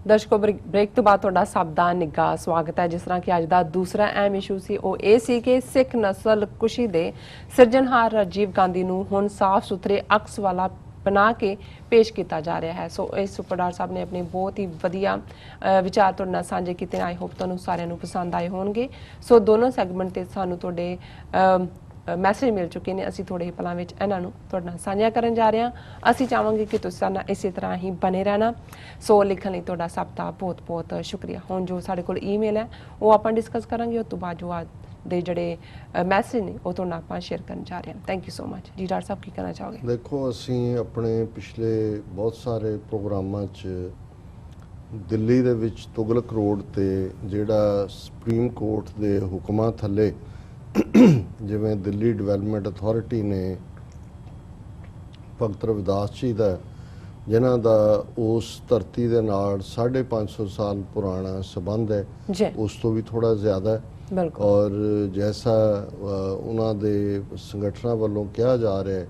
ਦਰਸ਼ਕੋ break ਤੋਂ ਬਾਅਦ ਤੁਹਾਡਾ ਸਭ ਦਾ ਨਿੱਘਾ ਸਵਾਗਤ ਹੈ। ਜਿਸ ਤਰ੍ਹਾਂ ਕਿ ਅੱਜ ਦਾ ਦੂਸਰਾ ਅਹਿਮ ਇਸ਼ੂ ਸੀ ਉਹ ਇਹ ਸੀ ਕਿ ਸਿੱਖ ਨਸਲ ਕੁਸ਼ੀ ਦੇ ਸਿਰਜਣਹਾਰ ਰਾਜੀਵ ਗਾਂਧੀ ਨੂੰ ਹੁਣ ਸਾਫ਼ ਸੁਥਰੇ ਅਕਸ ਵਾਲਾ ਬਣਾ ਕੇ ਪੇਸ਼ ਕੀਤਾ ਜਾ ਰਿਹਾ ਹੈ। ਸੋ ਇਸ ਸੁਪਰਡਾਰ ਸਾਹਿਬ ਨੇ ਆਪਣੇ ਬਹੁਤ ਹੀ ਵਧੀਆ ਵਿਚਾਰ ਤੁਹਾਡੇ ਨਾਲ ਸਾਂਝੇ ਕੀਤੇ ਨੇ। ਆਈ ਹੋਪ ਤੁਹਾਨੂੰ ਸਾਰਿਆਂ ਨੂੰ ਪਸੰਦ ਆਏ ਹੋਣਗੇ। ਸੋ ਦੋਨੋਂ ਸੈਗਮੈਂਟ ਤੇ ਸਾਨੂੰ ਤੁਹਾਡੇ ਮੈਸੇਜ ਮਿਲ ਚੁੱਕੇ ਨੇ। ਅਸੀਂ ਥੋੜੇ ਪਲਾਂ ਵਿੱਚ ਇਹਨਾਂ ਨੂੰ ਤੁਹਾਡੇ ਨਾਲ ਸਾਂਝਾ ਕਰਨ ਜਾ ਰਹੇ ਹਾਂ। ਅਸੀਂ ਚਾਹਾਂਗੇ ਕਿ ਤੁਸੀਂ ਸਾਡੇ ਨਾਲ ਇਸੇ ਤਰ੍ਹਾਂ ਹੀ ਬਣੇ ਰਹਿਣਾ। ਸੋ ਲਿਖਣ ਲਈ ਤੁਹਾਡਾ ਸਭ ਦਾ ਬਹੁਤ ਬਹੁਤ ਸ਼ੁਕਰੀਆ। ਹੁਣ ਜੋ ਸਾਡੇ ਕੋਲ ਈਮੇਲ ਹੈ ਉਹ ਆਪਾਂ ਡਿਸਕਸ ਕਰਾਂਗੇ। ਉਸ ਤੋਂ ਬਾਅਦ ਜੋ ਦੇ ਜਿਹੜੇ ਮੈਸੇਜ ਨੇ ਉਹ ਤੁਹਾਨੂੰ ਆਪਾਂ ਸ਼ੇਅਰ ਕਰਨ ਜਾ ਰਹੇ ਹਾਂ। ਥੈਂਕ ਯੂ ਸੋ ਮਚ ਜੀ। ਡਾਕਟਰ ਸਾਹਿਬ ਕੀ ਕਹਿਣਾ ਚਾਹੋਗੇ? ਦੇਖੋ, ਅਸੀਂ ਆਪਣੇ ਪਿਛਲੇ ਬਹੁਤ ਸਾਰੇ ਪ੍ਰੋਗਰਾਮਾਂ 'ਚ ਦਿੱਲੀ ਦੇ ਵਿੱਚ ਤੁਗਲਕ ਰੋਡ ਤੇ ਜਿਹੜਾ ਸੁਪਰੀਮ ਕੋਰਟ ਦੇ ਹੁਕਮਾਂ ਥੱਲੇ ਜਿਵੇਂ ਦਿੱਲੀ ਡਿਵੈਲਪਮੈਂਟ ਅਥਾਰਟੀ ਨੇ ਭਗਤ ਰਵਿਦਾਸ ਜੀ ਦਾ, ਜਿਨ੍ਹਾਂ ਦਾ ਉਸ ਧਰਤੀ ਦੇ ਨਾਲ 550 ਸਾਲ ਪੁਰਾਣਾ ਸੰਬੰਧ ਹੈ, ਉਸ ਤੋਂ ਵੀ ਥੋੜਾ ਜ਼ਿਆਦਾ ਹੈ। ਔਰ ਜੈਸਾ ਉਹਨਾਂ ਦੇ ਸੰਗਠਨਾਂ ਵੱਲੋਂ ਕਿਹਾ ਜਾ ਰਿਹਾ ਹੈ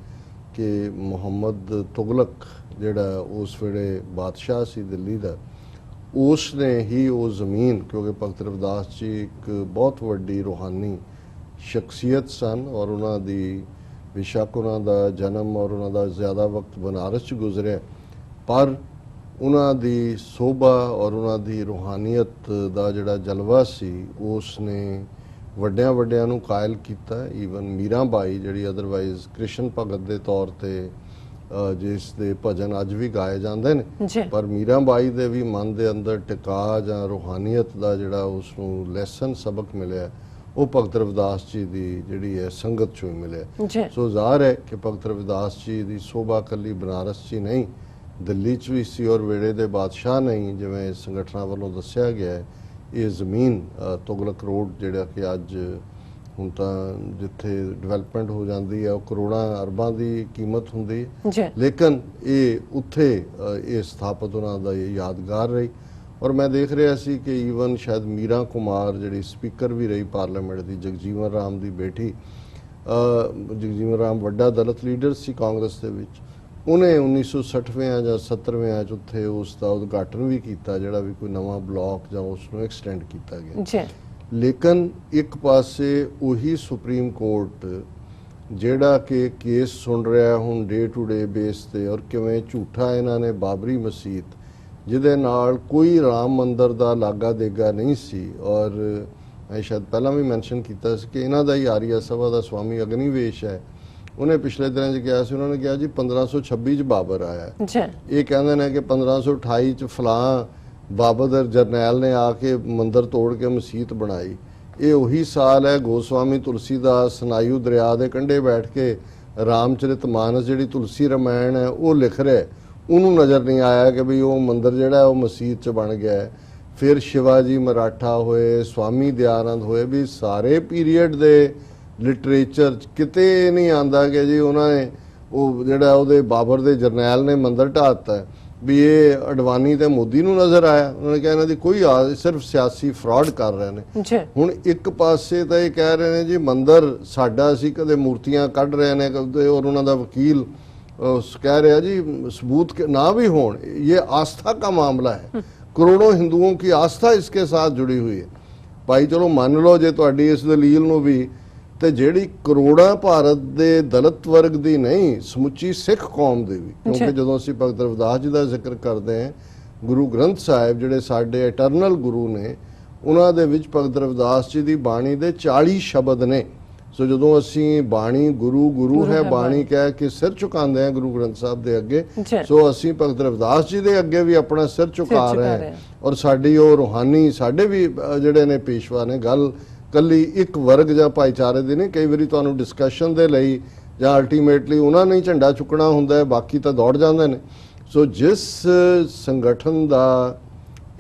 ਕਿ ਮੁਹੰਮਦ ਤੁਗਲਕ ਜਿਹੜਾ ਉਸ ਵੇਲੇ ਬਾਦਸ਼ਾਹ ਸੀ ਦਿੱਲੀ ਦਾ, ਉਸ ਨੇ ਹੀ ਉਹ ਜ਼ਮੀਨ, ਕਿਉਂਕਿ ਭਗਤ ਰਵਿਦਾਸ ਜੀ ਇੱਕ ਬਹੁਤ ਵੱਡੀ ਰੂਹਾਨੀ ਸ਼ਖਸੀਅਤ ਸਨ ਔਰ ਉਹਨਾਂ ਦੀ ਬੇਸ਼ੱਕ ਉਹਨਾਂ ਦਾ ਜਨਮ ਔਰ ਉਹਨਾਂ ਦਾ ਜ਼ਿਆਦਾ ਵਕਤ ਬਨਾਰਸ 'ਚ ਗੁਜ਼ਰਿਆ, ਪਰ ਉਹਨਾਂ ਦੀ ਸੋਭਾ ਔਰ ਉਹਨਾਂ ਦੀ ਰੂਹਾਨੀਅਤ ਦਾ ਜਿਹੜਾ ਜਲਵਾ ਸੀ ਉਸ ਨੇ ਵੱਡਿਆਂ ਨੂੰ ਕਾਇਲ ਕੀਤਾ। ਈਵਨ ਮੀਰਾ ਬਾਈ ਜਿਹੜੀ ਅਦਰਵਾਈਜ਼ ਕ੍ਰਿਸ਼ਨ ਭਗਤ ਦੇ ਤੌਰ ਤੇ ਜਿਸ ਦੇ ਭਜਨ ਅੱਜ ਵੀ ਗਾਏ ਜਾਂਦੇ ਨੇ, ਪਰ ਮੀਰਾ ਬਾਈ ਦੇ ਵੀ ਮਨ ਦੇ ਅੰਦਰ ਟਿਕਾ ਜਾਂ ਰੂਹਾਨੀਅਤ ਦਾ ਜਿਹੜਾ ਉਸ ਨੂੰ ਲੈਸਨ ਸਬਕ ਮਿਲਿਆ ਉਹ ਭਗਤ ਰਵਿਦਾਸ ਜੀ ਦੀ ਜਿਹੜੀ ਹੈ ਸੰਗਤ 'ਚੋਂ ਮਿਲਿਆ। ਸੋ ਜ਼ਾਹਰ ਹੈ ਕਿ ਭਗਤ ਰਵਿਦਾਸ ਜੀ ਦੀ ਸੋਭਾ ਇਕੱਲੀ ਬਨਾਰਸ 'ਚ ਹੀ ਨਹੀਂ, ਦਿੱਲੀ 'ਚ ਵੀ ਸੀ ਔਰ ਵੇੜੇ ਦੇ ਬਾਦਸ਼ਾਹ ਨਹੀਂ, ਜਿਵੇਂ ਸੰਗਠਨਾਂ ਵੱਲੋਂ ਦੱਸਿਆ ਗਿਆ ਹੈ। ਇਹ ਜ਼ਮੀਨ ਤੁਗਲਕ ਰੋਡ ਜਿਹੜਾ ਕਿ ਅੱਜ ਹੁਣ ਤਾਂ ਜਿੱਥੇ ਡਿਵੈਲਪਮੈਂਟ ਹੋ ਜਾਂਦੀ ਹੈ ਉਹ ਕਰੋੜਾਂ ਅਰਬਾਂ ਦੀ ਕੀਮਤ ਹੁੰਦੀ ਹੈ, ਲੇਕਿਨ ਇਹ ਉੱਥੇ ਇਹ ਸਥਾਪਿਤ ਉਹਨਾਂ ਦਾ ਇਹ ਯਾਦਗਾਰ ਰਹੀ। ਔਰ ਮੈਂ ਦੇਖ ਰਿਹਾ ਸੀ ਕਿ ਈਵਨ ਸ਼ਾਇਦ ਮੀਰਾ ਕੁਮਾਰ ਜਿਹੜੀ ਸਪੀਕਰ ਵੀ ਰਹੀ ਪਾਰਲੀਮੈਂਟ ਦੀ, ਜਗਜੀਵਨ ਰਾਮ ਦੀ ਬੇਟੀ, ਜਗਜੀਵਨ ਰਾਮ ਵੱਡਾ ਦਲਿਤ ਲੀਡਰ ਸੀ ਕਾਂਗਰਸ ਦੇ ਵਿੱਚ, ਉਹਨੇ 1960ਵੇਂ ਜਾਂ 70ਵੇਂ 'ਚ ਉੱਥੇ ਉਸ ਦਾ ਉਦਘਾਟਨ ਵੀ ਕੀਤਾ, ਜਿਹੜਾ ਵੀ ਕੋਈ ਨਵਾਂ ਬਲਾਕ ਜਾਂ ਉਸ ਨੂੰ ਐਕਸਟੈਂਡ ਕੀਤਾ ਗਿਆ। ਲੇਕਿਨ ਇੱਕ ਪਾਸੇ ਉਹੀ ਸੁਪਰੀਮ ਕੋਰਟ ਜਿਹੜਾ ਕਿ ਕੇਸ ਸੁਣ ਰਿਹਾ ਹੁਣ ਡੇ ਟੂ ਡੇ ਬੇਸ ਤੇ, ਔਰ ਕਿਵੇਂ ਝੂਠਾ ਇਹਨਾਂ ਨੇ ਬਾਬਰੀ ਮਸਜਿਦ ਜਿਹਦੇ ਨਾਲ ਕੋਈ ਰਾਮ ਮੰਦਰ ਦਾ ਲਾਗਾ ਦੇਗਾ ਨਹੀਂ ਸੀ, ਔਰ ਮੈਂ ਸ਼ਾਇਦ ਪਹਿਲਾਂ ਵੀ ਮੈਂਸ਼ਨ ਕੀਤਾ ਸੀ ਕਿ ਇਹਨਾਂ ਦਾ ਹੀ ਆਰੀਆ ਸਭਾ ਦਾ ਸਵਾਮੀ ਅਗਨੀਵੇਸ਼ ਹੈ, ਉਹਨੇ ਪਿਛਲੇ ਦਿਨਾਂ 'ਚ ਕਿਹਾ ਸੀ, ਉਹਨਾਂ ਨੇ ਕਿਹਾ ਜੀ 1526 'ਚ ਬਾਬਰ ਆਇਆ। ਇਹ ਕਹਿੰਦੇ ਨੇ ਕਿ 1528 'ਚ ਫਲਾਂ ਬਾਬਰ ਜਰਨੈਲ ਨੇ ਆ ਕੇ ਮੰਦਰ ਤੋੜ ਕੇ ਮਸਜਿਦ ਬਣਾਈ। ਇਹ ਉਹੀ ਸਾਲ ਹੈ ਗੋਸਵਾਮੀ ਤੁਲਸੀਦਾਸ ਸਨਾਯੂ ਦਰਿਆ ਦੇ ਕੰਢੇ ਬੈਠ ਕੇ ਰਾਮਚਰਿਤ ਮਾਨਸ ਜਿਹੜੀ ਤੁਲਸੀ ਰਾਮਾਇਣ ਹੈ ਉਹ ਲਿਖ ਰਿਹਾ, ਉਹਨੂੰ ਨਜ਼ਰ ਨਹੀਂ ਆਇਆ ਕਿ ਵੀ ਉਹ ਮੰਦਰ ਜਿਹੜਾ ਉਹ ਮਸਜਿਦ 'ਚ ਬਣ ਗਿਆ ਹੈ। ਫਿਰ ਸ਼ਿਵਾਜੀ ਮਰਾਠਾ ਹੋਏ, ਸਵਾਮੀ ਦਿਆਨੰਦ ਹੋਏ, ਵੀ ਸਾਰੇ ਪੀਰੀਅਡ ਦੇ ਲਿਟਰੇਚਰ 'ਚ ਕਿਤੇ ਨਹੀਂ ਆਉਂਦਾ ਕਿ ਜੀ ਉਹਨਾਂ ਨੇ ਉਹ ਜਿਹੜਾ ਉਹਦੇ ਬਾਬਰ ਦੇ ਜਰਨੈਲ ਨੇ ਮੰਦਰ ਢਾਹ ਦਿੱਤਾ, ਵੀ ਇਹ ਅਡਵਾਨੀ ਤੇ ਮੋਦੀ ਨੂੰ ਨਜ਼ਰ ਆਇਆ। ਉਹਨਾਂ ਨੇ ਕਿਹਾ ਇਹਨਾਂ ਦੀ ਕੋਈ ਸਿਰਫ ਸਿਆਸੀ ਫਰਾਡ ਕਰ ਰਹੇ ਨੇ। ਹੁਣ ਇੱਕ ਪਾਸੇ ਤਾਂ ਇਹ ਕਹਿ ਰਹੇ ਨੇ ਜੀ ਮੰਦਰ ਸਾਡਾ, ਅਸੀਂ ਕਦੇ ਮੂਰਤੀਆਂ ਕੱਢ ਰਹੇ ਨੇ, ਔਰ ਉਹਨਾਂ ਦਾ ਵਕੀਲ कह रहा जी सबूत के ना भी हों, ये आस्था का मामला है, करोड़ों हिंदुओं की आस्था इसके साथ जुड़ी हुई है। भाई चलो मान लो जे तुहाडी इस दलील नूं भी, ते जिहड़ी करोड़ां भारत दे दलित वर्ग दी नहीं समुची सिख कौम दी भी, क्योंकि जदों असीं भगत रविदास जी दा जिक्र करते हैं, गुरु ग्रंथ साहिब जिहड़े साडे एटर्नल गुरु ने, उन्हां दे विच भगत रविदास जी दी बाणी दे 40 शब्द ने। सो जो असी बाणी गुरु गुरु है बाणी कह के सिर झुकाते हैं गुरु ग्रंथ साहब के अगे, सो असी भगत रविदास जी के अगे भी अपना सिर झुका रहे हैं। और साडी वो रूहानी साडे भी जिहड़े ने पेशवा ने, गल कल्ली एक वर्ग या भाईचारे की नहीं, कई बारी तुहानूं डिस्कशन दे लई जां अल्टीमेटली उन्होंने ही झंडा चुकना हुंदा है, बाकी तो दौड़ जाते हैं। सो जिस संगठन का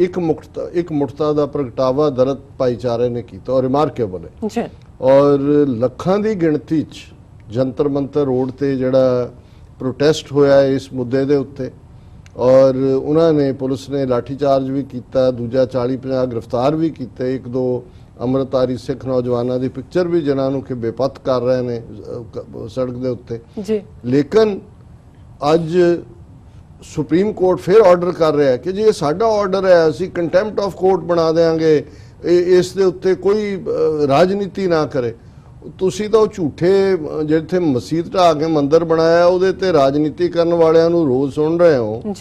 एक मुक्तता का प्रगटावा दलित भाईचारे ने किया और रिमार्केबल है। और ਲੱਖਾਂ ਦੀ ਗਿਣਤੀ 'ਚ ਜੰਤਰ ਮੰਤਰ ਰੋਡ ਤੇ ਜਿਹੜਾ ਪ੍ਰੋਟੈਸਟ ਹੋਇਆ ਇਸ ਮੁੱਦੇ ਦੇ ਉੱਤੇ, ਔਰ ਉਹਨਾਂ ਨੇ ਪੁਲਿਸ ਨੇ ਲਾਠੀਚਾਰਜ ਵੀ ਕੀਤਾ, ਦੂਜਾ 40-50 ਗ੍ਰਿਫਤਾਰ ਵੀ ਕੀਤੇ, ਇੱਕ ਦੋ ਅੰਮ੍ਰਿਤਧਾਰੀ ਸਿੱਖ ਨੌਜਵਾਨਾਂ ਦੀ ਪਿਕਚਰ ਵੀ ਜਿਨ੍ਹਾਂ ਨੂੰ ਕਿ ਬੇਪਤ ਕਰ ਰਹੇ ਨੇ ਸੜਕ ਦੇ ਉੱਤੇ। ਲੇਕਿਨ ਅੱਜ ਸੁਪਰੀਮ ਕੋਰਟ ਫਿਰ ਆਰਡਰ ਕਰ ਰਿਹਾ ਕਿ ਜੀ ਇਹ ਸਾਡਾ ਆਰਡਰ ਹੈ, ਅਸੀਂ ਕੰਟੈਂਪਟ ਆਫ ਕੋਰਟ ਬਣਾ ਦੇਾਂਗੇ, ਇਸ ਦੇ ਉੱਤੇ ਕੋਈ ਰਾਜਨੀਤੀ ਨਾ ਕਰੇ। ਤੁਸੀਂ ਤਾਂ ਉਹ ਝੂਠੇ ਜਿੱਥੇ ਮਸਜਿਦ ਢਾਹ ਕੇ ਮੰਦਿਰ ਬਣਾਇਆ ਉਹਦੇ ਤੇ ਰਾਜਨੀਤੀ ਕਰਨ ਵਾਲਿਆਂ ਨੂੰ ਰੋਜ਼ ਸੁਣ ਰਹੇ ਹੋ।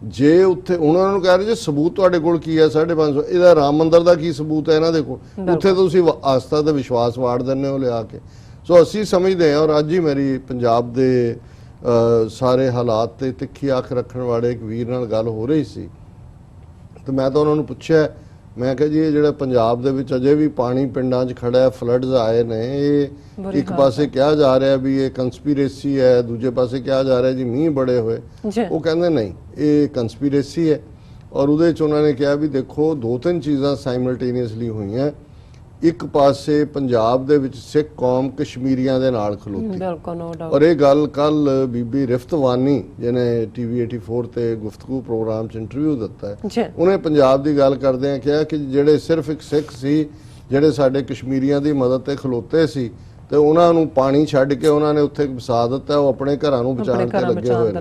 ਜੇ ਉੱਥੇ ਉਹਨਾਂ ਨੂੰ ਕਹਿ ਰਹੇ ਜੇ ਸਬੂਤ ਤੁਹਾਡੇ ਕੋਲ ਕੀ ਹੈ 550, ਇਹਦਾ ਰਾਮ ਮੰਦਿਰ ਦਾ ਕੀ ਸਬੂਤ ਹੈ ਇਹਨਾਂ ਦੇ ਕੋਲ? ਉੱਥੇ ਤੁਸੀਂ ਆਸਥਾ ਤੇ ਵਿਸ਼ਵਾਸ ਵਾੜ ਦਿੰਦੇ ਹੋ ਲਿਆ ਕੇ। ਸੋ ਅਸੀਂ ਸਮਝਦੇ ਹਾਂ, ਔਰ ਅੱਜ ਹੀ ਮੇਰੀ ਪੰਜਾਬ ਦੇ ਸਾਰੇ ਹਾਲਾਤ ਤੇ ਤਿੱਖੀ ਅੱਖ ਰੱਖਣ ਵਾਲੇ ਇੱਕ ਵੀਰ ਨਾਲ ਗੱਲ ਹੋ ਰਹੀ ਸੀ, ਤੇ ਮੈਂ ਤਾਂ ਉਹਨਾਂ ਨੂੰ ਪੁੱਛਿਆ, ਮੈਂ ਕਿਹਾ ਜੀ ਇਹ ਜਿਹੜਾ ਪੰਜਾਬ ਦੇ ਵਿੱਚ ਅਜੇ ਵੀ ਪਾਣੀ ਪਿੰਡਾਂ 'ਚ ਖੜਾ ਹੈ, ਫਲੱਡਸ ਆਏ ਨੇ, ਇਹ ਇੱਕ ਪਾਸੇ ਕਿਹਾ ਜਾ ਰਿਹਾ ਵੀ ਇਹ ਕੰਸਪੀਰੇਸੀ ਹੈ, ਦੂਜੇ ਪਾਸੇ ਕਿਹਾ ਜਾ ਰਿਹਾ ਜੀ ਮੀਂਹ ਬੜੇ ਹੋਏ। ਉਹ ਕਹਿੰਦੇ ਨਹੀਂ, ਇਹ ਕੰਸਪੀਰੇਸੀ ਹੈ। ਔਰ ਉਹਦੇ 'ਚ ਉਹਨਾਂ ਨੇ ਕਿਹਾ ਵੀ ਦੇਖੋ 2-3 ਚੀਜ਼ਾਂ ਸਾਈਮਲਟੇਨੀਅਸਲੀ ਹੋਈਆਂ। ਇੱਕ ਪਾਸੇ ਪੰਜਾਬ ਦੇ ਵਿੱਚ ਸਿੱਖ ਕੌਮ ਕਸ਼ਮੀਰੀਆਂ ਦੇ ਨਾਲ ਖਲੋਤੀ, ਔਰ ਇਹ ਗੱਲ ਕੱਲ ਬੀਬੀ ਰਿਫਤ ਵਾਨੀ ਜਿਹਨੇ ਟੀਵੀ 84 ਤੇ ਗੁਫ਼ਤਗੂ ਪ੍ਰੋਗਰਾਮ 'ਚ ਇੰਟਰਵਿਊ ਦਿੱਤਾ ਹੈ, ਉਹਨੇ ਪੰਜਾਬ ਦੀ ਗੱਲ ਕਰਦਿਆਂ ਕਿਹਾ ਕਿ ਜਿਹੜੇ ਸਿਰਫ ਇੱਕ ਸਿੱਖ ਸੀ ਜਿਹੜੇ ਸਾਡੇ ਕਸ਼ਮੀਰੀਆਂ ਦੀ ਮਦਦ ਤੇ ਖਲੋਤੇ ਸੀ ਤੇ ਉਹਨਾਂ ਨੂੰ ਪਾਣੀ ਛੱਡ ਕੇ ਉਹਨਾਂ ਨੇ ਉੱਥੇ ਵਸਾ ਦਿੱਤਾ, ਉਹ ਆਪਣੇ ਘਰਾਂ ਨੂੰ ਬਚਾਉਣ ਤੇ ਲੱਗੇ ਹੋਏ ਨੇ।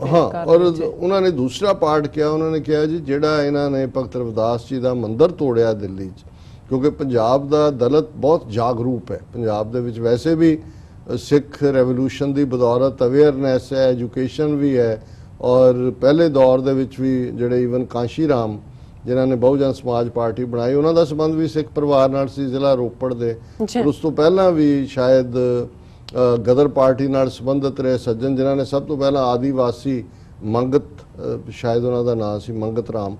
ਹਾਂ, ਔਰ ਉਹਨਾਂ ਨੇ ਦੂਸਰਾ ਪਾਰਟ ਕਿਹਾ, ਉਹਨਾਂ ਨੇ ਕਿਹਾ ਜੀ ਜਿਹੜਾ ਇਹਨਾਂ ਨੇ ਭਗਤ ਰਵਿਦਾਸ ਜੀ ਦਾ ਮੰਦਿਰ ਤੋੜਿਆ ਦਿੱਲੀ 'ਚ, ਕਿਉਂਕਿ ਪੰਜਾਬ ਦਾ ਦਲਿਤ ਬਹੁਤ ਜਾਗਰੂਕ ਹੈ। ਪੰਜਾਬ ਦੇ ਵਿੱਚ ਵੈਸੇ ਵੀ ਸਿੱਖ ਰੈਵੋਲੂਸ਼ਨ ਦੀ ਬਦੌਲਤ ਅਵੇਅਰਨੈਸ ਹੈ, ਐਜੂਕੇਸ਼ਨ ਵੀ ਹੈ, ਔਰ ਪਹਿਲੇ ਦੌਰ ਦੇ ਵਿੱਚ ਵੀ ਜਿਹੜੇ ਈਵਨ ਕਾਂਸ਼ੀ ਰਾਮ ਜਿਨ੍ਹਾਂ ਨੇ ਬਹੁਜਨ ਸਮਾਜ ਪਾਰਟੀ ਬਣਾਈ, ਉਹਨਾਂ ਦਾ ਸੰਬੰਧ ਵੀ ਸਿੱਖ ਪਰਿਵਾਰ ਨਾਲ ਸੀ, ਜ਼ਿਲ੍ਹਾ ਰੋਪੜ ਦੇ। ਉਸ ਤੋਂ ਪਹਿਲਾਂ ਵੀ ਸ਼ਾਇਦ ਗਦਰ ਪਾਰਟੀ ਨਾਲ ਸੰਬੰਧਿਤ ਰਹੇ ਸੱਜਣ, ਜਿਨ੍ਹਾਂ ਨੇ ਸਭ ਤੋਂ ਪਹਿਲਾਂ ਆਦੀਵਾਸੀ ਮੰਗਤ, ਸ਼ਾਇਦ ਉਹਨਾਂ ਦਾ ਨਾਮ ਸੀ ਮੰਗਤ ਰਾਮ,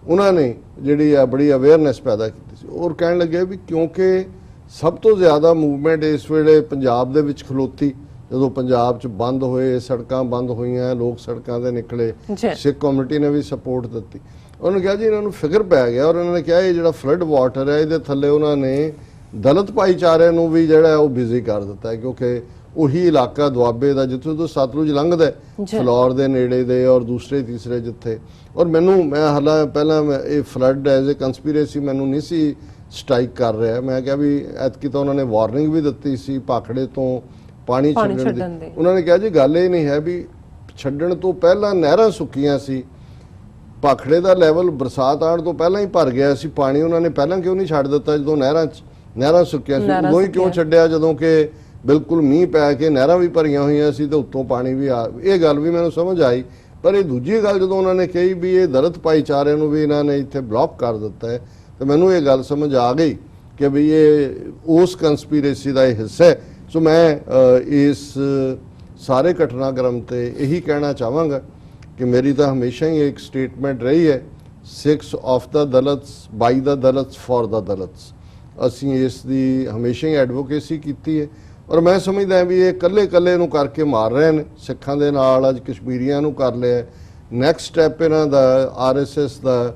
ਉਹਨਾਂ ਨੇ ਜਿਹੜੀ ਆ ਬੜੀ ਅਵੇਅਰਨੈਸ ਪੈਦਾ ਕੀਤੀ ਸੀ। ਔਰ ਕਹਿਣ ਲੱਗੇ ਵੀ ਕਿਉਂਕਿ ਸਭ ਤੋਂ ਜ਼ਿਆਦਾ ਮੂਵਮੈਂਟ ਇਸ ਵੇਲੇ ਪੰਜਾਬ ਦੇ ਵਿੱਚ ਖਲੋਤੀ, ਜਦੋਂ ਪੰਜਾਬ 'ਚ ਬੰਦ ਹੋਏ, ਸੜਕਾਂ ਬੰਦ ਹੋਈਆਂ, ਲੋਕ ਸੜਕਾਂ ਤੇ ਨਿਕਲੇ, ਸਿੱਖ ਕਮਿਊਨਿਟੀ ਨੇ ਵੀ ਸਪੋਰਟ ਦਿੱਤੀ। ਉਹਨੇ ਕਿਹਾ ਜੀ ਇਹਨਾਂ ਨੂੰ ਫਿਕਰ ਪੈ ਗਿਆ, ਔਰ ਉਹਨਾਂ ਨੇ ਕਿਹਾ ਇਹ ਜਿਹੜਾ ਫਲੱਡ ਵਾਟਰ ਹੈ ਇਹਦੇ ਥੱਲੇ ਉਹਨਾਂ ਨੇ ਦਲਿਤ ਭਾਈਚਾਰੇ ਨੂੰ ਵੀ ਜਿਹੜਾ ਉਹ ਬਿਜ਼ੀ ਕਰ ਦਿੱਤਾ ਹੈ, ਕਿਉਂਕਿ ਉਹੀ ਇਲਾਕਾ ਦੁਆਬੇ ਦਾ ਜਿੱਥੇ ਤੋਂ ਸਤਲੁਜ ਲੰਘਦਾ ਫਲੌਰ ਦੇ ਨੇੜੇ ਦੇ ਔਰ ਦੂਸਰੇ ਤੀਸਰੇ ਜਿੱਥੇ। ਔਰ ਮੈਂ ਹਾਲਾਂ ਪਹਿਲਾਂ ਇਹ ਫਲੱਡ ਐਜ਼ ਏ ਕੰਸਪੀਰੇਸੀ ਮੈਨੂੰ ਨਹੀਂ ਸੀ ਸਟ੍ਰਾਈਕ ਕਰ ਰਿਹਾ। ਮੈਂ ਕਿਹਾ ਵੀ ਐਤਕੀ ਤਾਂ ਉਹਨਾਂ ਨੇ ਵਾਰਨਿੰਗ ਵੀ ਦਿੱਤੀ ਸੀ ਭਾਖੜੇ ਤੋਂ ਪਾਣੀ ਛੱਡਣ ਦੀ। ਉਹਨਾਂ ਨੇ ਕਿਹਾ ਜੀ ਗੱਲ ਇਹ ਨਹੀਂ ਹੈ ਵੀ ਛੱਡਣ ਤੋਂ ਪਹਿਲਾਂ ਨਹਿਰਾਂ ਸੁੱਕੀਆਂ ਸੀ, ਭਾਖੜੇ ਦਾ ਲੈਵਲ ਬਰਸਾਤ ਆਉਣ ਤੋਂ ਪਹਿਲਾਂ ਹੀ ਭਰ ਗਿਆ ਸੀ ਪਾਣੀ, ਉਹਨਾਂ ਨੇ ਪਹਿਲਾਂ ਕਿਉਂ ਨਹੀਂ ਛੱਡ ਦਿੱਤਾ ਜਦੋਂ ਨਹਿਰਾਂ ਸੁੱਕੀਆਂ ਸੀ? ਉਦੋਂ ਹੀ ਕਿਉਂ ਛੱਡਿਆ ਜਦੋਂ ਕਿ ਬਿਲਕੁਲ ਮੀਂਹ ਪੈ ਕੇ ਨਹਿਰਾਂ ਵੀ ਭਰੀਆਂ ਹੋਈਆਂ ਸੀ ਤੇ ਉੱਤੋਂ ਪਾਣੀ ਵੀ ਆ? ਇਹ ਗੱਲ ਵੀ ਮੈਨੂੰ ਸਮਝ ਆਈ। ਪਰ ਇਹ ਦੂਜੀ ਗੱਲ ਜਦੋਂ ਉਹਨਾਂ ਨੇ ਕਹੀ ਵੀ ਇਹ ਦਲਿਤ ਭਾਈਚਾਰੇ ਨੂੰ ਵੀ ਇਹਨਾਂ ਨੇ ਇੱਥੇ ਬਲੌਕ ਕਰ ਦਿੱਤਾ ਹੈ, ਤੇ ਮੈਨੂੰ ਇਹ ਗੱਲ ਸਮਝ ਆ ਗਈ ਕਿ ਵੀ ਇਹ ਉਸ ਕੰਸਪੀਰੇਸੀ ਦਾ ਇਹ ਹਿੱਸਾ ਹੈ। ਸੋ ਮੈਂ ਇਸ ਸਾਰੇ ਘਟਨਾਕ੍ਰਮ ਤੇ ਇਹੀ ਕਹਿਣਾ ਚਾਹਾਂਗਾ ਕਿ ਮੇਰੀ ਤਾਂ ਹਮੇਸ਼ਾ ਹੀ ਇੱਕ ਸਟੇਟਮੈਂਟ ਰਹੀ ਹੈ, Sikhs of the Dalits by the Dalits for the Dalits. ਅਸੀਂ ਇਸ ਦੀ ਹਮੇਸ਼ਾ ਹੀ ਐਡਵੋਕੇਸੀ ਕੀਤੀ ਹੈ, ਔਰ ਮੈਂ ਸਮਝਦਾ ਵੀ ਇਹ ਕੱਲੇ ਨੂੰ ਕਰਕੇ ਮਾਰ ਰਹੇ ਨੇ। ਸਿੱਖਾਂ ਦੇ ਨਾਲ ਅੱਜ ਕਸ਼ਮੀਰੀਆਂ ਨੂੰ ਕਰ ਲਿਆ। ਨੈਕਸਟ ਸਟੈਪ ਇਹਨਾਂ ਦਾ ਆਰਐਸਐਸ ਦਾ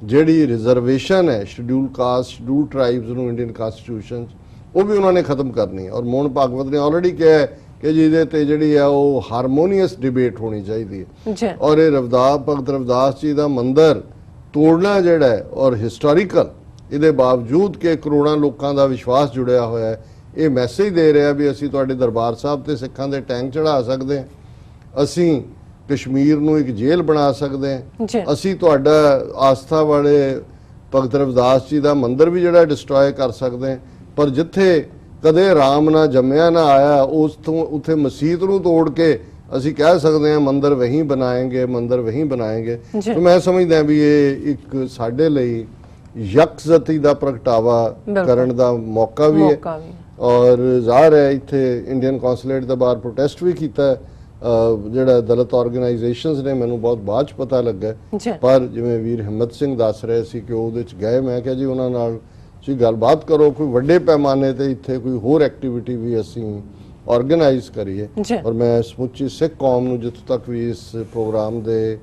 ਜਿਹੜੀ ਰਿਜ਼ਰਵੇਸ਼ਨ ਹੈ ਸ਼ਡਿਊਲ ਕਾਸਟ ਸ਼ਡਿਊਲ ਟ੍ਰਾਈਬਸ ਨੂੰ ਇੰਡੀਅਨ ਕਨਸਟੀਟਿਊਸ਼ਨ, ਉਹ ਵੀ ਉਹਨਾਂ ਨੇ ਖਤਮ ਕਰਨੀ ਹੈ। ਔਰ ਮੋਹਨ ਭਾਗਵਤ ਨੇ ਆਲਰੇਡੀ ਕਿਹਾ ਹੈ ਕਿ ਜਿਹਦੇ ਤੇ ਜਿਹੜੀ ਆ ਉਹ ਹਾਰਮੋਨੀਅਸ ਡਿਬੇਟ ਹੋਣੀ ਚਾਹੀਦੀ ਹੈ। ਔਰ ਇਹ ਭਗਤ ਰਵਿਦਾਸ ਜੀ ਦਾ ਮੰਦਿਰ ਤੋੜਨਾ ਜਿਹੜਾ ਹੈ ਔਰ ਹਿਸਟੋਰੀਕਲ, ਇਹਦੇ ਬਾਵਜੂਦ ਕਿ ਕਰੋੜਾਂ ਲੋਕਾਂ ਦਾ ਵਿਸ਼ਵਾਸ ਜੁੜਿਆ ਹੋਇਆ ਹੈ, ਇਹ ਮੈਸੇਜ ਦੇ ਰਿਹਾ ਵੀ ਅਸੀਂ ਤੁਹਾਡੇ ਦਰਬਾਰ ਸਾਹਿਬ ਤੇ ਸਿੱਖਾਂ ਦੇ ਟੈਂਕ ਚੜਾ ਸਕਦੇ ਹਾਂ, ਅਸੀਂ ਕਸ਼ਮੀਰ ਨੂੰ ਇੱਕ ਜੇਲ੍ਹ ਬਣਾ ਸਕਦੇ ਹਾਂ, ਅਸੀਂ ਤੁਹਾਡਾ ਆਸਥਾ ਵਾਲੇ ਭਗਤ ਰਵਿਦਾਸ ਜੀ ਦਾ ਮੰਦਿਰ ਵੀ ਜਿਹੜਾ ਡਿਸਟਰੋਏ ਕਰ ਸਕਦੇ ਹਾਂ। ਪਰ ਜਿੱਥੇ ਕਦੇ ਰਾਮ ਨਾ ਜੰਮਿਆ ਨਾ ਆਇਆ, ਉਸ ਤੋਂ ਉੱਥੇ ਮਸਜਿਦ ਨੂੰ ਤੋੜ ਕੇ ਅਸੀਂ ਕਹਿ ਸਕਦੇ ਹਾਂ ਮੰਦਿਰ ਵਹੀਂ ਬਣਾਏਂਗੇ, ਮੰਦਿਰ ਵਹੀਂ ਬਣਾਏਂਗੇ। ਤਾਂ ਮੈਂ ਸਮਝਦਾ ਵੀ ਇਹ ਇੱਕ ਸਾਡੇ ਲਈ ਯਕਜ਼ਤੀ ਦਾ ਪ੍ਰਗਟਾਵਾ ਕਰਨ ਦਾ ਮੌਕਾ ਵੀ ਹੈ। ਔਰ ਜ਼ਾਹਰ ਹੈ ਇੱਥੇ ਇੰਡੀਅਨ ਕੌਂਸੂਲੇਟ ਦੇ ਬਾਹਰ ਪ੍ਰੋਟੈਸਟ ਵੀ ਕੀਤਾ, ਜਿਹੜਾ ਦਲਿਤ ਆਰਗੇਨਾਈਜੇਸ਼ਨਸ ਨੇ, ਮੈਨੂੰ ਬਹੁਤ ਬਾਅਦ ਚ ਪਤਾ ਲੱਗਾ। ਪਰ ਜਿਵੇਂ ਵੀਰ ਹਿੰਮਤ ਸਿੰਘ ਦੱਸ ਰਹੇ ਸੀ ਕਿ ਉਹਦੇ ਚ ਗਏ, ਮੈਂ ਕਿਹਾ ਜੀ ਉਹਨਾਂ ਨਾਲ ਤੁਸੀਂ ਗੱਲਬਾਤ ਕਰੋ, ਕੋਈ ਵੱਡੇ ਪੈਮਾਨੇ ਤੇ ਇੱਥੇ ਕੋਈ ਹੋਰ ਐਕਟੀਵਿਟੀ ਵੀ ਅਸੀਂ ਆਰਗੇਨਾਈਜ਼ ਕਰੀਏ। ਔਰ ਮੈਂ ਸਮੁੱਚੀ ਸਿੱਖ ਕੌਮ ਨੂੰ ਜਿੱਥੋਂ ਤੱਕ ਵੀ ਇਸ ਪ੍ਰੋਗਰਾਮ ਦੇ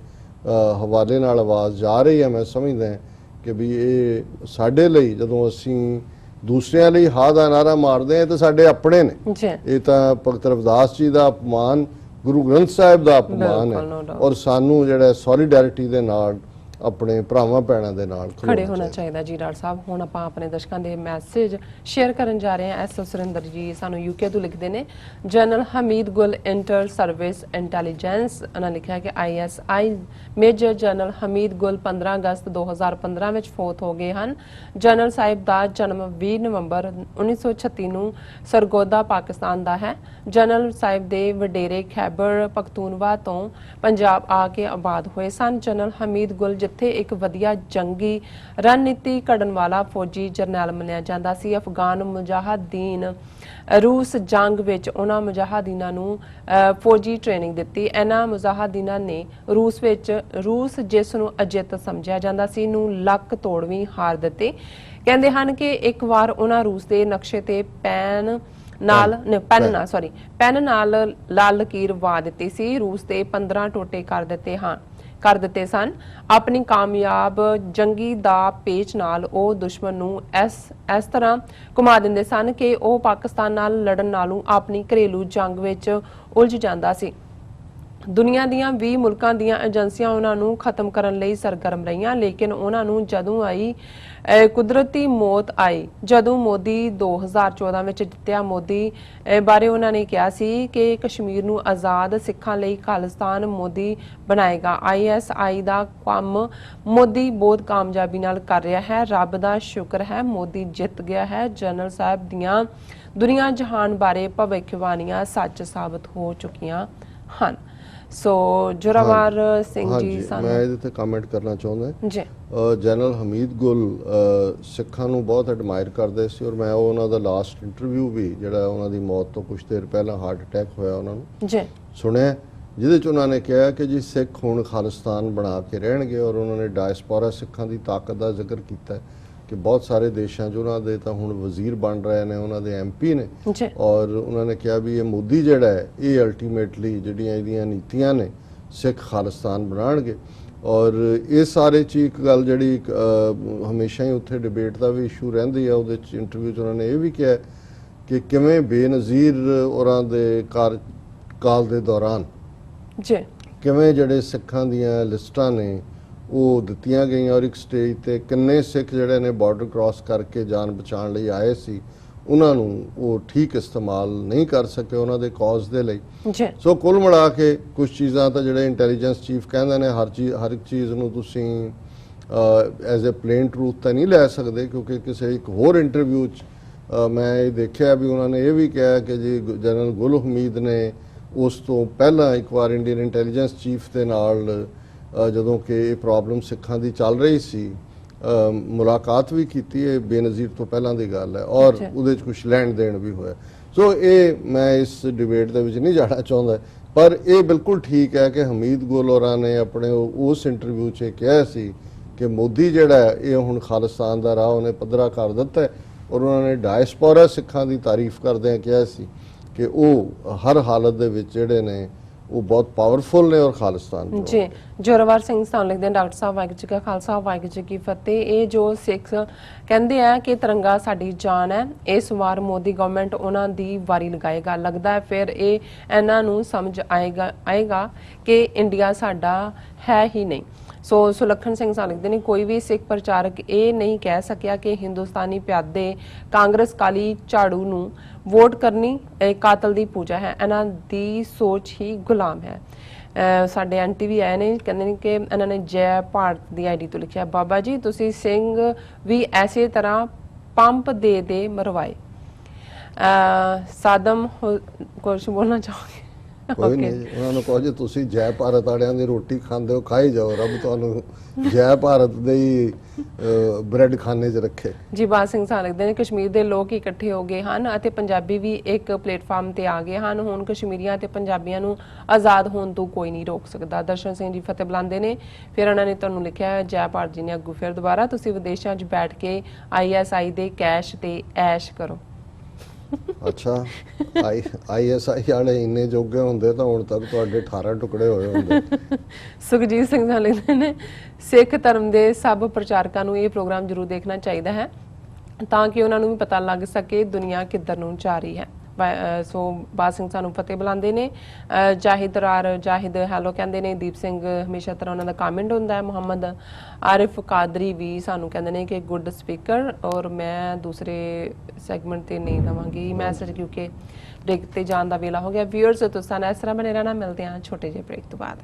ਹਵਾਲੇ ਨਾਲ ਆਵਾਜ਼ ਜਾ ਰਹੀ ਹੈ, ਮੈਂ ਸਮਝਦਾ ਕਿ ਵੀ ਇਹ ਸਾਡੇ ਲਈ, ਜਦੋਂ ਅਸੀਂ ਦੂਸਰਿਆਂ ਲਈ ਹਾਂ ਦਾ ਨਾਰਾ ਮਾਰਦੇ ਹਾਂ ਤਾਂ ਸਾਡੇ ਆਪਣੇ ਨੇ। ਇਹ ਤਾਂ ਭਗਤ ਰਵਿਦਾਸ ਜੀ ਦਾ ਅਪਮਾਨ, ਗੁਰੂ ਗ੍ਰੰਥ ਸਾਹਿਬ ਦਾ ਅਪਮਾਨ ਹੈ। ਔਰ ਸਾਨੂੰ ਜਿਹੜਾ ਸੋਲੀਡੈਰਿਟੀ ਦੇ ਨਾਲ ਆਪਣੇ ਭਰਾਵਾਂ ਭੈਣਾਂ ਦੇ ਨਾਲ ਖੜੇ ਹੋਣਾ ਚਾਹੀਦਾ ਜੀ। ਡਾਕਟਰ ਸਾਹਿਬ, ਹੁਣ ਆਪਾਂ ਆਪਣੇ ਦਰਸ਼ਕਾਂ ਦੇ ਮੈਸੇਜ ਸ਼ੇਅਰ ਕਰਨ ਜਾ ਰਹੇ ਹਾਂ। ਐਸ ਸੁਰਿੰਦਰ ਜੀ ਸਾਨੂੰ ਯੂਕੇ ਤੋਂ ਲਿਖਦੇ ਨੇ, ਜਨਰਲ ਹਮੀਦ ਗੁਲ ਇੰਟਰ ਸਰਵਿਸ ਇੰਟੈਲੀਜੈਂਸ, ਉਹਨਾਂ ਲਿਖਿਆ ਕਿ ISI ਮੇਜਰ ਜਨਰਲ ਹਮੀਦ ਗੁਲ 15 ਅਗਸਤ 2015 ਵਿੱਚ ਫੌਤ ਹੋ ਗਏ ਹਨ। ਜਨਰਲ ਸਾਹਿਬ ਦਾ ਜਨਮ 20 ਨਵੰਬਰ 1936 ਨੂੰ ਸਰਗੋਦਾ ਪਾਕਿਸਤਾਨ ਦਾ ਹੈ। ਜਨਰਲ ਸਾਹਿਬ ਦੇ ਵਡੇਰੇ ਖੈਬਰ ਪਖਤੂਨਵਾ ਤੋਂ ਪੰਜਾਬ ਆ ਕੇ ਆਬਾਦ ਹੋਏ ਸਨ। ਜਨਰਲ ਹਮੀਦ ਗੁਲ ਜਿੱਥੇ ਇੱਕ ਵਧੀਆ ਜੰਗੀ ਰਣਨੀਤੀ ਘੜਨ ਵਾਲਾ ਫੌਜੀ ਜਰਨੈਲ ਮੰਨਿਆ ਜਾਂਦਾ ਸੀ। ਅਫਗਾਨ ਮੁਜਾਹਿਦੀਨ ਰੂਸ ਜੰਗ ਵਿੱਚ ਉਹਨਾਂ ਮੁਜਾਹਿਦੀਨਾਂ ਨੂੰ ਫੌਜੀ ਟ੍ਰੇਨਿੰਗ ਦਿੱਤੀ। ਇਹਨਾਂ ਮੁਜਾਹਿਦੀਨਾਂ ਨੇ ਰੂਸ ਜਿਸ ਨੂੰ ਅਜਿੱਤ ਸਮਝਿਆ ਜਾਂਦਾ ਸੀ ਨੂੰ ਲੱਕ ਤੋੜਵੀਂ ਹਾਰ ਦਿੱਤੇ। ਕਹਿੰਦੇ ਹਨ ਕਿ ਇੱਕ ਵਾਰ ਉਹਨਾਂ ਰੂਸ ਦੇ ਨਕਸ਼ੇ ਤੇ ਪੈਨ ਨਾਲ ਲਾਲ ਲਕੀਰ ਵਾ ਦਿੱਤੀ ਸੀ। ਰੂਸ ਦੇ 15 ਟੋਟੇ ਕਰ ਦਿੱਤੇ ਸਨ। ਆਪਣੀ ਕਾਮਯਾਬ ਜੰਗੀ ਦਾ ਪੇਚ ਨਾਲ ਉਹ ਦੁਸ਼ਮਣ ਨੂੰ ਇਸ ਤਰ੍ਹਾਂ ਘੁਮਾ ਦਿੰਦੇ ਸਨ ਕਿ ਉਹ ਪਾਕਿਸਤਾਨ ਨਾਲ ਲੜਨ ਨਾਲੋਂ ਆਪਣੀ ਘਰੇਲੂ ਜੰਗ ਵਿੱਚ ਉਲਝ ਜਾਂਦਾ ਸੀ। ਦੁਨੀਆ ਦੀਆਂ 20 ਮੁਲਕਾਂ ਦੀਆਂ ਏਜੰਸੀਆਂ ਉਹਨਾਂ ਨੂੰ ਖਤਮ ਕਰਨ ਲਈ ਸਰਗਰਮ ਰਹੀਆਂ, ਲੇਕਿਨ ਉਹਨਾਂ ਨੂੰ ਕੁਦਰਤੀ ਮੌਤ ਆਈ ਜਦੋਂ ਮੋਦੀ 2014 ਵਿੱਚ ਜਿੱਤਿਆ। ਮੋਦੀ ਬਾਰੇ ਉਹਨਾਂ ਨੇ ਕਿਹਾ ਸੀ ਕਿ ਕਸ਼ਮੀਰ ਨੂੰ ਆਜ਼ਾਦ ਸਿੱਖਾਂ ਲਈ ਖਾਲਿਸਤਾਨ ਮੋਦੀ ਬਣਾਏਗਾ। ISI ਦਾ ਕੰਮ ਮੋਦੀ ਬਹੁਤ ਕਾਮਯਾਬੀ ਨਾਲ ਕਰ ਰਿਹਾ ਹੈ। ਰੱਬ ਦਾ ਸ਼ੁਕਰ ਹੈ ਮੋਦੀ ਜਿੱਤ ਗਿਆ ਹੈ। ਜਨਰਲ ਸਾਹਿਬ ਦੀਆਂ ਦੁਨੀਆ ਜਹਾਨ ਬਾਰੇ ਭਵਿੱਖਬਾਣੀਆਂ ਸੱਚ ਸਾਬਤ ਹੋ ਚੁੱਕੀਆਂ ਹਨ। ਸੋ ਜੋਰਾਵਰ ਸਿੰਘ ਜੀ ਮੈਂ ਇਹਦੇ ਤੇ ਕਮੈਂਟ ਕਰਨਾ ਚਾਹੁੰਦਾ ਜੀ। ਜਨਰਲ ਹਮੀਦ ਗੁਲ ਸਿੱਖਾਂ ਨੂੰ ਬਹੁਤ ਐਡਮਾਇਰ ਕਰਦੇ ਸੀ ਔਰ ਮੈਂ ਉਹਨਾਂ ਦਾ ਲਾਸਟ ਇੰਟਰਵਿਊ ਵੀ ਜਿਹੜਾ ਉਹਨਾਂ ਦੀ ਮੌਤ ਤੋਂ ਕੁਝ ਦੇਰ ਪਹਿਲਾਂ ਹਾਰਟ ਅਟੈਕ ਹੋਇਆ ਉਹਨਾਂ ਨੂੰ ਜੀ ਸੁਣਿਆ, ਜਿਹਦੇ 'ਚ ਉਹਨਾਂ ਨੇ ਕਿਹਾ ਕਿ ਜੀ ਸਿੱਖ ਹੁਣ ਖਾਲਿਸਤਾਨ ਬਣਾ ਕੇ ਰਹਿਣਗੇ ਔਰ ਉਹਨਾਂ ਨੇ ਡਾਇਸਪੋਰਾ ਸਿੱਖਾਂ ਦੀ ਤਾਕਤ ਦਾ ਜ਼ਿਕਰ ਕੀਤਾ ਕਿ ਬਹੁਤ ਸਾਰੇ ਦੇਸ਼ਾਂ 'ਚ ਉਹਨਾਂ ਦੇ ਤਾਂ ਹੁਣ ਵਜ਼ੀਰ ਬਣ ਰਹੇ ਨੇ, ਉਹਨਾਂ ਦੇ MP ਨੇ ਔਰ ਉਹਨਾਂ ਨੇ ਕਿਹਾ ਵੀ ਇਹ ਮੋਦੀ ਜਿਹੜਾ ਹੈ ਇਹ ਅਲਟੀਮੇਟਲੀ ਜਿਹੜੀਆਂ ਇਹਦੀਆਂ ਨੀਤੀਆਂ ਨੇ ਸਿੱਖ ਖਾਲਿਸਤਾਨ ਬਣਾਉਣਗੇ। ਔਰ ਇਹ ਸਾਰੇ 'ਚ ਇੱਕ ਗੱਲ ਜਿਹੜੀ ਹਮੇਸ਼ਾ ਹੀ ਉੱਥੇ ਡਿਬੇਟ ਦਾ ਵੀ ਇਸ਼ੂ ਰਹਿੰਦੀ ਹੈ, ਉਹਦੇ 'ਚ ਇੰਟਰਵਿਊ 'ਚ ਉਹਨਾਂ ਨੇ ਇਹ ਵੀ ਕਿਹਾ ਕਿ ਕਿਵੇਂ ਬੇਨਜ਼ੀਰ ਉਹਨਾਂ ਦੇ ਕਾਲ ਦੇ ਦੌਰਾਨ ਕਿਵੇਂ ਜਿਹੜੇ ਸਿੱਖਾਂ ਦੀਆਂ ਲਿਸਟਾਂ ਨੇ ਉਹ ਦਿੱਤੀਆਂ ਗਈਆਂ ਔਰ ਇੱਕ ਸਟੇਜ ਤੇ ਕਿੰਨੇ ਸਿੱਖ ਜਿਹੜੇ ਨੇ ਬਾਰਡਰ ਕ੍ਰਾਸ ਕਰਕੇ ਜਾਨ ਬਚਾਉਣ ਲਈ ਆਏ ਸੀ ਉਹਨਾਂ ਨੂੰ ਉਹ ਠੀਕ ਇਸਤੇਮਾਲ ਨਹੀਂ ਕਰ ਸਕੇ ਉਹਨਾਂ ਦੇ ਕੌਜ਼ ਦੇ ਲਈ। ਸੋ ਕੁੱਲ ਮਿਲਾ ਕੇ ਕੁਝ ਚੀਜ਼ਾਂ ਤਾਂ ਜਿਹੜੇ ਇੰਟੈਲੀਜੈਂਸ ਚੀਫ ਕਹਿੰਦੇ ਨੇ ਹਰ ਇੱਕ ਚੀਜ਼ ਨੂੰ ਤੁਸੀਂ ਐਜ਼ ਅ ਪਲੇਨ ਟਰੂਥ ਤਾਂ ਨਹੀਂ ਲੈ ਸਕਦੇ, ਕਿਉਂਕਿ ਕਿਸੇ ਇੱਕ ਹੋਰ ਇੰਟਰਵਿਊ 'ਚ ਮੈਂ ਇਹ ਦੇਖਿਆ ਵੀ ਉਹਨਾਂ ਨੇ ਇਹ ਵੀ ਕਿਹਾ ਕਿ ਜੀ ਜਨਰਲ ਗੁਲ ਹਮੀਦ ਨੇ ਉਸ ਤੋਂ ਪਹਿਲਾਂ ਇੱਕ ਵਾਰ ਇੰਡੀਅਨ ਇੰਟੈਲੀਜੈਂਸ ਚੀਫ ਦੇ ਨਾਲ ਜਦੋਂ ਕਿ ਇਹ ਪ੍ਰੋਬਲਮ ਸਿੱਖਾਂ ਦੀ ਚੱਲ ਰਹੀ ਸੀ ਮੁਲਾਕਾਤ ਵੀ ਕੀਤੀ ਹੈ, ਬੇਨਜ਼ੀਰ ਤੋਂ ਪਹਿਲਾਂ ਦੀ ਗੱਲ ਹੈ ਔਰ ਉਹਦੇ 'ਚ ਕੁਝ ਲੈਣ ਦੇਣ ਵੀ ਹੋਇਆ। ਸੋ ਇਹ ਮੈਂ ਇਸ ਡਿਬੇਟ ਦੇ ਵਿੱਚ ਨਹੀਂ ਜਾਣਾ ਚਾਹੁੰਦਾ, ਪਰ ਇਹ ਬਿਲਕੁਲ ਠੀਕ ਹੈ ਕਿ ਹਮੀਦ ਗੁਲ ਹੋਰਾਂ ਨੇ ਆਪਣੇ ਉਸ ਇੰਟਰਵਿਊ 'ਚ ਕਿਹਾ ਸੀ ਕਿ ਮੋਦੀ ਜਿਹੜਾ ਇਹ ਹੁਣ ਖਾਲਿਸਤਾਨ ਦਾ ਰਾਹ ਉਹਨੇ ਪੱਧਰਾ ਕਰ ਦਿੱਤਾ ਹੈ ਔਰ ਉਹਨਾਂ ਨੇ ਡਾਇਸਪੋਰਾ ਸਿੱਖਾਂ ਦੀ ਤਾਰੀਫ ਕਰਦਿਆਂ ਕਿਹਾ ਸੀ ਕਿ ਉਹ ਹਰ ਹਾਲਤ ਦੇ ਵਿੱਚ ਜਿਹੜੇ ਨੇ ਉਹ ਬਹੁਤ ਪਾਵਰਫੁਲ ਨੇ ਔਰ ਖਾਲਿਸਤਾਨ ਜੀ। ਜੋਰਾਵਰ ਸਿੰਘ ਸਾਨੂੰ ਲਿਖਦੇ ਨੇ, ਡਾਕਟਰ ਸਾਹਿਬ ਵਾਹਿਗੁਰੂ ਜੀ ਕਾ ਖਾਲਸਾ ਵਾਹਿਗੁਰੂ ਜੀ ਕੀ ਫਤਿਹ। ਇਹ ਜੋ ਸਿੱਖ ਕਹਿੰਦੇ ਆ ਕਿ ਤਿਰੰਗਾ ਸਾਡੀ ਜਾਨ ਹੈ, ਇਸ ਵਾਰ ਮੋਦੀ ਗਵਰਨਮੈਂਟ ਉਹਨਾਂ ਦੀ ਵਾਰੀ ਲਗਾਏਗਾ। ਲੱਗਦਾ ਹੈ ਫਿਰ ਇਹ ਇਹਨਾਂ ਨੂੰ ਸਮਝ ਆਏਗਾ ਕਿ ਇੰਡੀਆ ਸਾਡਾ ਹੈ ਹੀ ਨਹੀਂ। ਸੋ ਸੁਲੱਖਣ ਸਿੰਘ ਸਾਨੂੰ ਲਿਖਦੇ ਨੇ, ਕੋਈ ਵੀ ਸਿੱਖ ਪ੍ਰਚਾਰਕ ਇਹ ਨਹੀਂ ਕਹਿ ਸਕਿਆ ਕਿ ਹਿੰਦੁਸਤਾਨੀ ਪਿਆਦੇ ਕਾਂਗਰਸ ਕਾਲੀ ਝਾੜੂ ਨੂੰ ਵੋਟ ਕਰਨੀ ਕਾਤਲ ਦੀ ਪੂਜਾ ਹੈ, ਇਹਨਾਂ ਦੀ ਸੋਚ ਹੀ ਗੁਲਾਮ ਹੈ। ਸਾਡੇ ਐਂਟੀ ਵੀ ਆਏ ਨੇ, ਕਹਿੰਦੇ ਨੇ ਕਿ ਇਹਨਾਂ ਨੇ ਜੈ ਭਾਰਤ ਦੀ ID ਤੋਂ ਲਿਖਿਆ, ਬਾਬਾ ਜੀ ਤੁਸੀਂ ਸਿੰਘ ਵੀ ਐਸੇ ਤਰ੍ਹਾਂ ਪੰਪ ਦੇ ਮਰਵਾਏ। ਸਾਦਮ ਕੁਝ ਬੋਲਣਾ ਚਾਹੋਗੇ? ਕੋਈ ਨਹੀਂ, ਉਹਨਾਂ ਨੂੰ ਕਹੋ ਜੇ ਤੁਸੀਂ ਜੈ ਭਾਰਤ ਵਾਲਿਆਂ ਦੀ ਰੋਟੀ ਖਾਂਦੇ ਹੋ ਖਾਈ ਜਾਓ, ਰੱਬ ਤੁਹਾਨੂੰ ਜੈ ਭਾਰਤ ਦੇ ਹੀ ਬ੍ਰੈਡ ਖਾਨੇ 'ਚ ਰੱਖੇ। ਜੀ ਬਾਦ ਸਿੰਘ ਸਾਹਿਬ ਲਿਖਦੇ ਨੇ, ਕਸ਼ਮੀਰ ਦੇ ਲੋਕ ਇਕੱਠੇ ਹੋ ਗਏ ਹਨ ਅਤੇ ਪੰਜਾਬੀ ਵੀ ਇੱਕ ਪਲੇਟਫਾਰਮ ਤੇ ਆ ਗਏ ਹਨ। ਹੁਣ ਕਸ਼ਮੀਰੀਆਂ ਤੇ ਪੰਜਾਬੀਆਂ ਨੂੰ ਆਜ਼ਾਦ ਹੋਣ ਤੋਂ ਕੋਈ ਨਹੀਂ ਰੋਕ ਸਕਦਾ। ਦਰਸ਼ਨ ਸਿੰਘ ਜੀ ਫਤਿਹ ਬੁਲਾਉਂਦੇ ਨੇ, ਫਿਰ ਉਹਨਾਂ ਨੇ ਤੁਹਾਨੂੰ ਲਿਖਿਆ ਜੈ ਭਾਰਤ ਜੀ ਨੇ ਅੱਗੂ ਫਿਰ ਦੁਬਾਰਾ ਤੁਸੀਂ ਵਿਦੇਸ਼ਾਂ 'ਚ ਬੈਠ ਕੇ ISI ਦੇ ਕੈਸ਼ ਤੇ ਐਸ਼ ਕਰੋ। ਅੱਛਾ, ISI ਵਾਲੇ ਇੰਨੇ ਜੋਗੇ ਹੁੰਦੇ ਤਾਂ ਹੁਣ ਤੱਕ ਤੁਹਾਡੇ 18 ਟੁਕੜੇ ਹੋਏ ਹੁੰਦੇ। ਸੁਖਜੀਤ ਸਿੰਘ ਸਾਹਿਬ ਲਿਖਦੇ ਨੇ, ਸਿੱਖ ਧਰਮ ਦੇ ਸਭ ਪ੍ਰਚਾਰਕਾਂ ਨੂੰ ਇਹ ਪ੍ਰੋਗਰਾਮ ਜ਼ਰੂਰ ਦੇਖਣਾ ਚਾਹੀਦਾ ਹੈ ਤਾਂ ਕਿ ਉਹਨਾਂ ਨੂੰ ਵੀ ਪਤਾ ਲੱਗ ਸਕੇ ਦੁਨੀਆ ਕਿੱਧਰ ਨੂੰ ਜਾ ਰਹੀ ਹੈ। ਸੋ ਬਾਦ ਸਿੰਘ ਸਾਨੂੰ ਫਤਿਹ ਬੁਲਾਉਂਦੇ ਨੇ। ਜਾਹਿਦ ਰਾਰ ਜਾਹਿਦ ਹੈਲੋ ਕਹਿੰਦੇ ਨੇ। ਦੀਪ ਸਿੰਘ ਹਮੇਸ਼ਾ ਤਰ੍ਹਾਂ ਉਹਨਾਂ ਦਾ ਕਮੈਂਟ ਹੁੰਦਾ ਹੈ। ਮੁਹੰਮਦ ਆਰਿਫ ਕਾਦਰੀ ਵੀ ਸਾਨੂੰ ਕਹਿੰਦੇ ਨੇ ਕਿ ਗੁੱਡ ਸਪੀਕਰ। ਔਰ ਮੈਂ ਦੂਸਰੇ ਸੈਗਮੈਂਟ ਤੇ ਨਹੀਂ ਦਵਾਂਗੀ ਮੈਸੇਜ ਕਿਉਂਕਿ ਬ੍ਰੇਕ ਤੇ ਜਾਣ ਦਾ ਵੇਲਾ ਹੋ ਗਿਆ। ਵਿਊਅਰਸ ਤੁਸੀਂ ਇਸ ਤਰ੍ਹਾਂ ਬਣੇ ਰਹਿਣਾ, ਮਿਲਦੇ ਹਾਂ ਛੋਟੇ ਜਿਹੇ ਬ੍ਰੇਕ ਤੋਂ ਬਾਅਦ।